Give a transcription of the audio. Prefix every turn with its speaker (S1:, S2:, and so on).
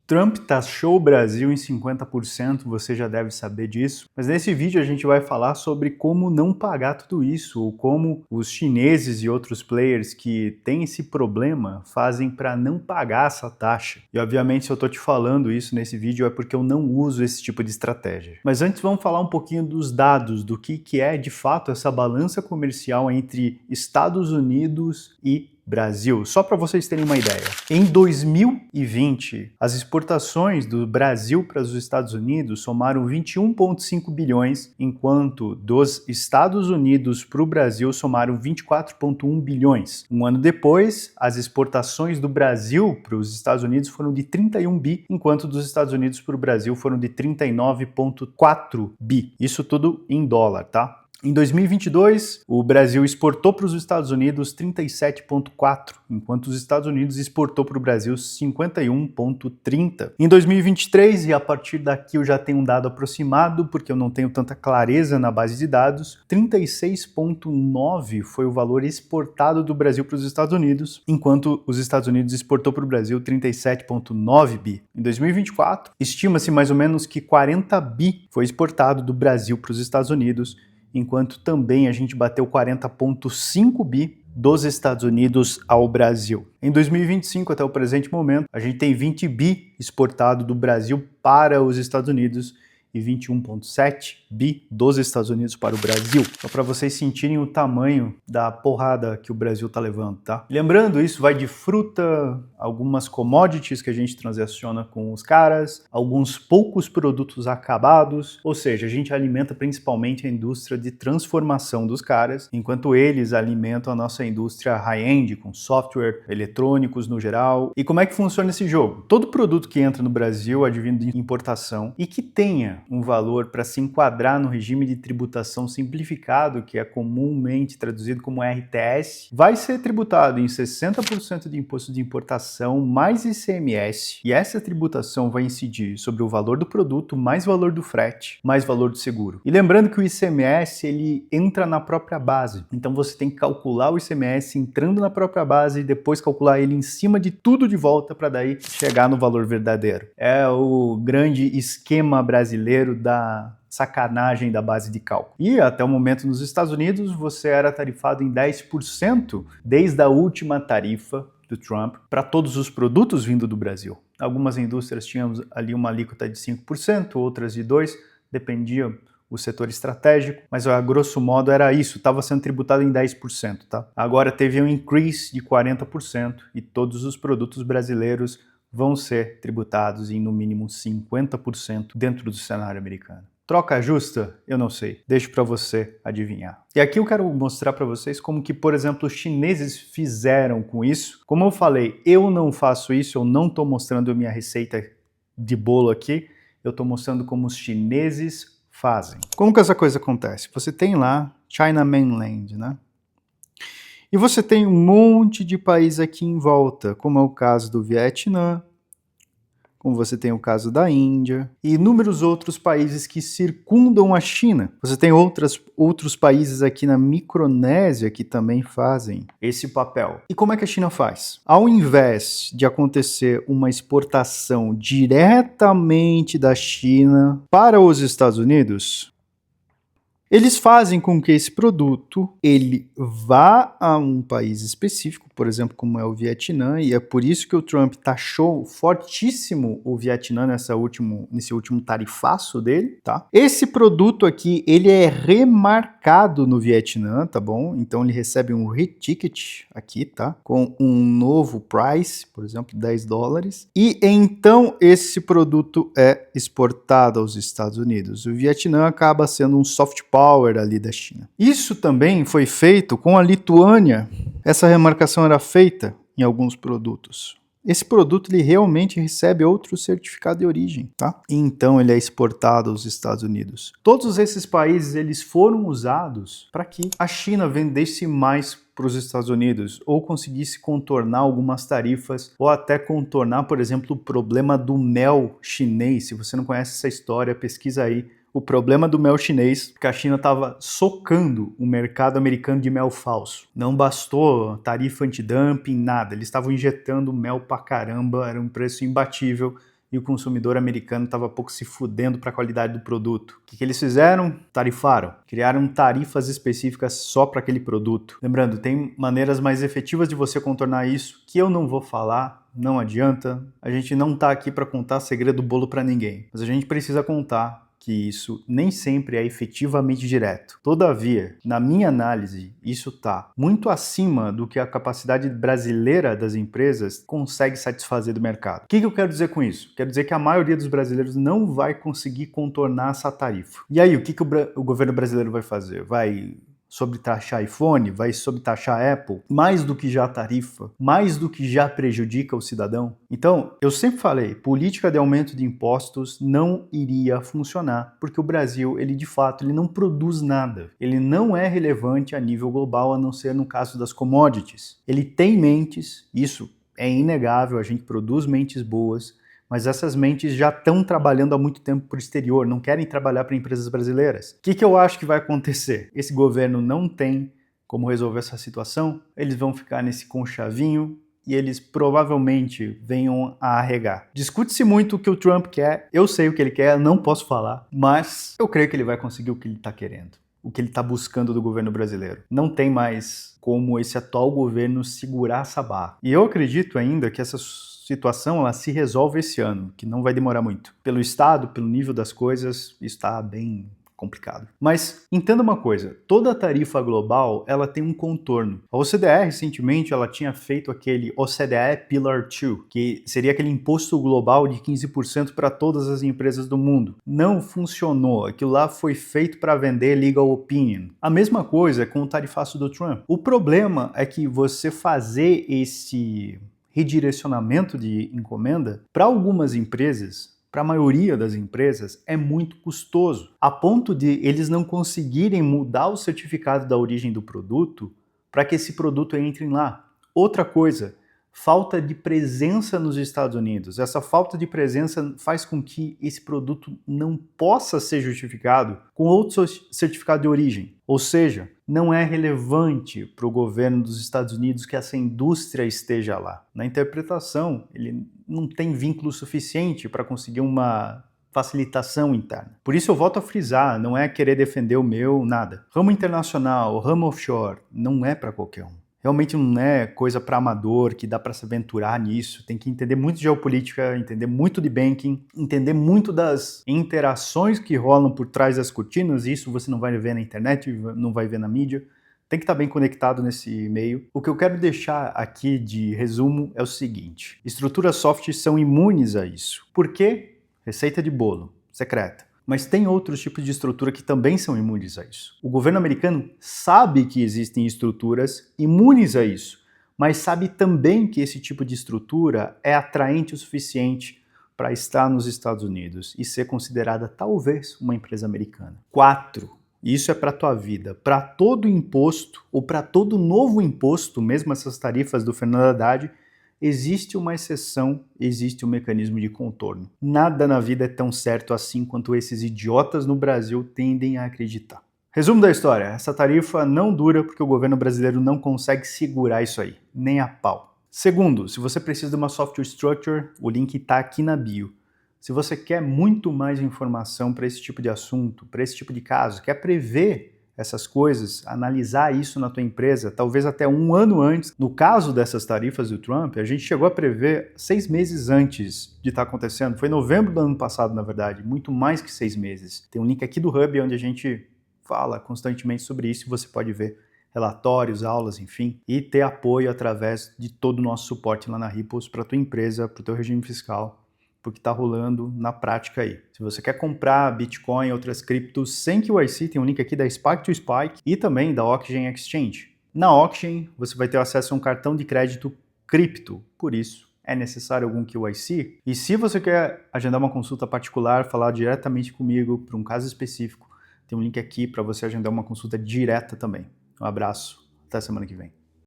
S1: Trump taxou o Brasil em 50%, você já deve saber disso, mas nesse vídeo a gente vai falar sobre como não pagar tudo isso, ou como os chineses e outros players que têm esse problema fazem para não pagar essa taxa. E obviamente se eu estou te falando isso nesse vídeo é porque eu não uso esse tipo de estratégia. Mas antes vamos falar um pouquinho dos dados, do que é de fato essa balança comercial entre Estados Unidos e Brasil, só para vocês terem uma ideia. Em 2020, as exportações do Brasil para os Estados Unidos somaram 21,5 bilhões, enquanto dos Estados Unidos para o Brasil somaram 24,1 bilhões. Um ano depois, as exportações do Brasil para os Estados Unidos foram de 31 bi, enquanto dos Estados Unidos para o Brasil foram de 39,4 bi. Isso tudo em dólar, tá? Em 2022, o Brasil exportou para os Estados Unidos 37,4, enquanto os Estados Unidos exportou para o Brasil 51,30. Em 2023, e a partir daqui eu já tenho um dado aproximado, porque eu não tenho tanta clareza na base de dados, 36,9 foi o valor exportado do Brasil para os Estados Unidos, enquanto os Estados Unidos exportou para o Brasil 37,9 bi. Em 2024, estima-se mais ou menos que 40 bi foi exportado do Brasil para os Estados Unidos, enquanto também a gente bateu 40,5 bi dos Estados Unidos ao Brasil. Em 2025, até o presente momento, a gente tem 20 bi exportado do Brasil para os Estados Unidos e 21,7 bi dos Estados Unidos para o Brasil. Só para vocês sentirem o tamanho da porrada que o Brasil está levando, tá? Lembrando, isso vai de fruta, algumas commodities que a gente transaciona com os caras, alguns poucos produtos acabados, ou seja, a gente alimenta principalmente a indústria de transformação dos caras, enquanto eles alimentam a nossa indústria high-end, com software, eletrônicos no geral. E como é que funciona esse jogo? Todo produto que entra no Brasil advindo de importação e que tenha um valor para se enquadrar no regime de tributação simplificado, que é comumente traduzido como RTS, vai ser tributado em 60% de imposto de importação mais ICMS, e essa tributação vai incidir sobre o valor do produto, mais valor do frete, mais valor do seguro. E lembrando que o ICMS ele entra na própria base, então você tem que calcular o ICMS entrando na própria base e depois calcular ele em cima de tudo de volta para daí chegar no valor verdadeiro. É o grande esquema brasileiro da sacanagem da base de cálculo. E até o momento nos Estados Unidos você era tarifado em 10% desde a última tarifa do Trump para todos os produtos vindo do Brasil. Algumas indústrias tinham ali uma alíquota de 5%, outras de 2%, dependia o setor estratégico, mas a grosso modo era isso, estava sendo tributado em 10%, tá? Agora teve um increase de 40% e todos os produtos brasileiros vão ser tributados em no mínimo 50% dentro do cenário americano. Troca justa? Eu não sei. Deixo para você adivinhar. E aqui eu quero mostrar para vocês como que, por exemplo, os chineses fizeram com isso. Como eu falei, eu não faço isso, eu não estou mostrando a minha receita de bolo aqui, eu estou mostrando como os chineses fazem. Como que essa coisa acontece? Você tem lá China Mainland, né? E você tem um monte de país aqui em volta, como é o caso do Vietnã, como você tem o caso da Índia e inúmeros outros países que circundam a China. Você tem outros países aqui na Micronésia que também fazem esse papel. E como é que a China faz? Ao invés de acontecer uma exportação diretamente da China para os Estados Unidos, eles fazem com que esse produto ele vá a um país específico, por exemplo, como é o Vietnã, e é por isso que o Trump taxou fortíssimo o Vietnã nesse último tarifaço dele, tá? Esse produto aqui, ele é remarcado no Vietnã, tá bom? Então ele recebe um re-ticket aqui, tá? Com um novo price, por exemplo, $10. E então esse produto é exportado aos Estados Unidos. O Vietnã acaba sendo um soft power ali da China. Isso também foi feito com a Lituânia. Essa remarcação era feita em alguns produtos. Esse produto ele realmente recebe outro certificado de origem, tá? E então ele é exportado aos Estados Unidos. Todos esses países eles foram usados para que a China vendesse mais para os Estados Unidos ou conseguisse contornar algumas tarifas ou até contornar, por exemplo, o problema do mel chinês. Se você não conhece essa história, pesquisa aí. O problema do mel chinês, que a China estava socando o mercado americano de mel falso. Não bastou tarifa antidumping, nada. Eles estavam injetando mel pra caramba, era um preço imbatível. e o consumidor americano estava pouco se fudendo para a qualidade do produto. O que eles fizeram? Tarifaram. Criaram tarifas específicas só para aquele produto. Lembrando, tem maneiras mais efetivas de você contornar isso que eu não vou falar, não adianta. A gente não está aqui para contar segredo do bolo para ninguém, mas a gente precisa contar que isso nem sempre é efetivamente direto. Todavia, na minha análise, isso está muito acima do que a capacidade brasileira das empresas consegue satisfazer do mercado. O que eu quero dizer com isso? Quero dizer que a maioria dos brasileiros não vai conseguir contornar essa tarifa. E aí, o que o governo brasileiro vai fazer? Vai sobretaxar iPhone, vai sobretaxar Apple, mais do que já tarifa, mais do que já prejudica o cidadão. Então, eu sempre falei, política de aumento de impostos não iria funcionar, porque o Brasil, ele de fato, ele não produz nada. Ele não é relevante a nível global, a não ser no caso das commodities. Ele tem mentes, isso é inegável, a gente produz mentes boas, mas essas mentes já estão trabalhando há muito tempo para o exterior, não querem trabalhar para empresas brasileiras. O que eu acho que vai acontecer? Esse governo não tem como resolver essa situação, eles vão ficar nesse conchavinho e eles provavelmente venham a arregar. Discute-se muito o que o Trump quer, eu sei o que ele quer, não posso falar, mas eu creio que ele vai conseguir o que ele está querendo, o que ele está buscando do governo brasileiro. Não tem mais como esse atual governo segurar essa barra. E eu acredito ainda que essa situação ela se resolve esse ano, que não vai demorar muito. Pelo estado, pelo nível das coisas, está bem complicado. Mas entenda uma coisa, toda tarifa global ela tem um contorno. A OCDE recentemente ela tinha feito aquele OCDE Pillar 2, que seria aquele imposto global de 15% para todas as empresas do mundo. Não funcionou, aquilo lá foi feito para vender legal opinion. A mesma coisa com o tarifaço do Trump. O problema é que você fazer esse redirecionamento de encomenda para algumas empresas, para a maioria das empresas, é muito custoso, a ponto de eles não conseguirem mudar o certificado da origem do produto para que esse produto entre lá. Outra coisa, falta de presença nos Estados Unidos. Essa falta de presença faz com que esse produto não possa ser justificado com outro certificado de origem. Ou seja, não é relevante para o governo dos Estados Unidos que essa indústria esteja lá. Na interpretação, ele não tem vínculo suficiente para conseguir uma facilitação interna. Por isso eu volto a frisar, não é querer defender o meu, nada. Ramo internacional, ramo offshore, não é para qualquer um. Realmente não é coisa para amador, que dá para se aventurar nisso. Tem que entender muito de geopolítica, entender muito de banking, entender muito das interações que rolam por trás das cortinas. Isso você não vai ver na internet, não vai ver na mídia. Tem que estar bem conectado nesse meio. O que eu quero deixar aqui de resumo é o seguinte. Estruturas soft são imunes a isso. Por quê? Receita de bolo, secreta. Mas tem outros tipos de estrutura que também são imunes a isso. O governo americano sabe que existem estruturas imunes a isso, mas sabe também que esse tipo de estrutura é atraente o suficiente para estar nos Estados Unidos e ser considerada talvez uma empresa americana. 4. Isso é para a tua vida. Para todo imposto ou para todo novo imposto, mesmo essas tarifas do Fernando Haddad, existe uma exceção, existe um mecanismo de contorno. Nada na vida é tão certo assim quanto esses idiotas no Brasil tendem a acreditar. Resumo da história, essa tarifa não dura porque o governo brasileiro não consegue segurar isso aí, nem a pau. Segundo, se você precisa de uma software structure, o link está aqui na bio. Se você quer muito mais informação para esse tipo de assunto, para esse tipo de caso, quer prever essas coisas, analisar isso na tua empresa, talvez até um ano antes. No caso dessas tarifas do Trump, a gente chegou a prever 6 meses antes de estar acontecendo. Foi em novembro do ano passado, na verdade, muito mais que 6 meses. Tem um link aqui do Hub onde a gente fala constantemente sobre isso e você pode ver relatórios, aulas, enfim, e ter apoio através de todo o nosso suporte lá na Ripples para a tua empresa, para o teu regime fiscal, porque está rolando na prática aí. Se você quer comprar Bitcoin e outras criptos sem QIC, tem um link aqui da Spike to Spike e também da Octane Exchange. Na Octane, você vai ter acesso a um cartão de crédito cripto, por isso é necessário algum QIC. E se você quer agendar uma consulta particular, falar diretamente comigo para um caso específico, tem um link aqui para você agendar uma consulta direta também. Um abraço, até semana que vem.